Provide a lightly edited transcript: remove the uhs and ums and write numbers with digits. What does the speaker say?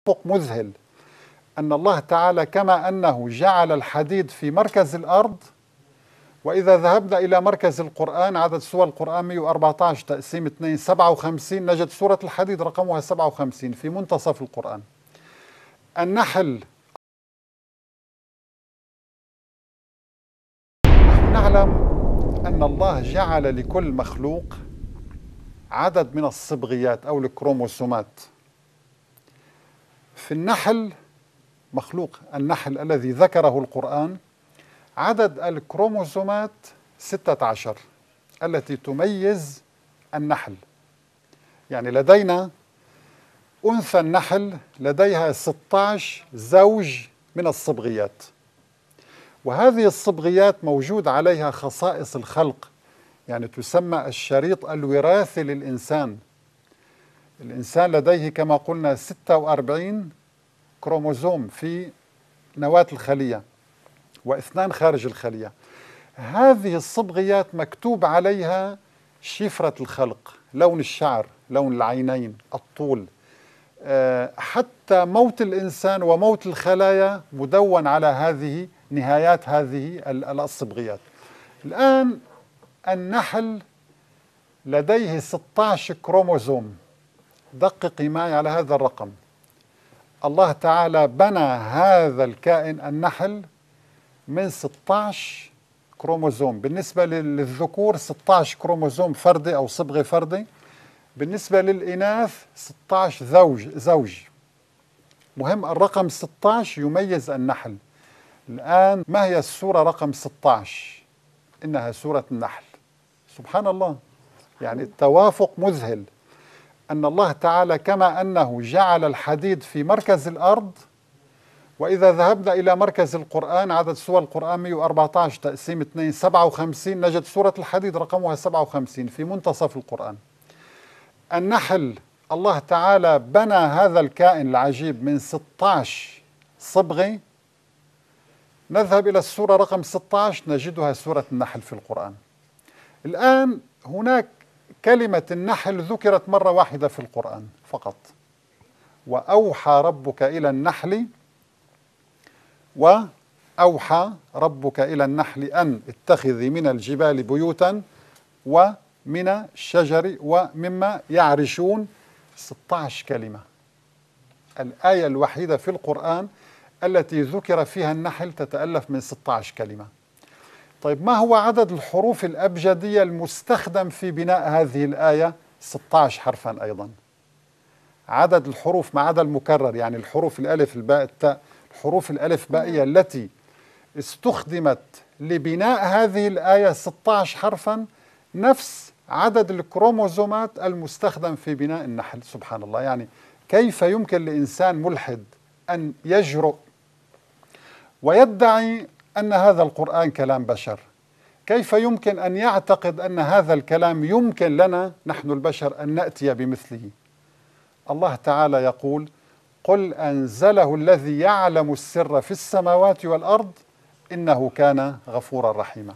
توافق مذهل أن الله تعالى كما أنه جعل الحديد في مركز الأرض، وإذا ذهبنا إلى مركز القرآن عدد سور القرآن 114 تقسيم 2 57 نجد سورة الحديد رقمها 57 في منتصف القرآن. النحل، نحن نعلم أن الله جعل لكل مخلوق عدد من الصبغيات أو الكروموسومات. في النحل، مخلوق النحل الذي ذكره القرآن، عدد الكروموسومات 16 التي تميز النحل. يعني لدينا أنثى النحل لديها 16 زوج من الصبغيات، وهذه الصبغيات موجود عليها خصائص الخلق، يعني تسمى الشريط الوراثي للإنسان. الإنسان لديه كما قلنا 46 كروموزوم في نواة الخلية و2 خارج الخلية. هذه الصبغيات مكتوب عليها شفرة الخلق، لون الشعر، لون العينين، الطول، حتى موت الإنسان وموت الخلايا مدون على هذه نهايات هذه الصبغيات. الآن النحل لديه 16 كروموزوم. دققي معي على هذا الرقم. الله تعالى بنى هذا الكائن النحل من 16 كروموزوم. بالنسبة للذكور 16 كروموزوم فردي أو صبغة فردي، بالنسبة للإناث 16 زوج. مهم الرقم 16 يميز النحل. الآن ما هي السورة رقم 16؟ إنها سورة النحل. سبحان الله، يعني التوافق مذهل أن الله تعالى كما أنه جعل الحديد في مركز الأرض، وإذا ذهبنا إلى مركز القرآن عدد سور القرآن 114 تقسيم 2 57 نجد سورة الحديد رقمها 57 في منتصف القرآن. النحل، الله تعالى بنى هذا الكائن العجيب من 16 صبغة. نذهب إلى السورة رقم 16 نجدها سورة النحل في القرآن. الآن هناك كلمة النحل ذكرت مرة واحدة في القرآن فقط. وأوحى ربك إلى النحل أن اتخذي من الجبال بيوتا ومن الشجر ومما يعرشون. 16 كلمة. الآية الوحيدة في القرآن التي ذكر فيها النحل تتألف من 16 كلمة. طيب ما هو عدد الحروف الأبجدية المستخدم في بناء هذه الآية؟ 16 حرفا أيضا. عدد الحروف ما عدا المكرر، يعني الحروف الألف الباء التاء، الحروف الألف بائية التي استخدمت لبناء هذه الآية 16 حرفا، نفس عدد الكروموزومات المستخدم في بناء النحل. سبحان الله، يعني كيف يمكن لإنسان ملحد أن يجرؤ ويدعي أن هذا القرآن كلام بشر؟ كيف يمكن أن يعتقد أن هذا الكلام يمكن لنا نحن البشر أن نأتي بمثله؟ الله تعالى يقول: قل أنزله الذي يعلم السر في السماوات والأرض إنه كان غفورا رحيما.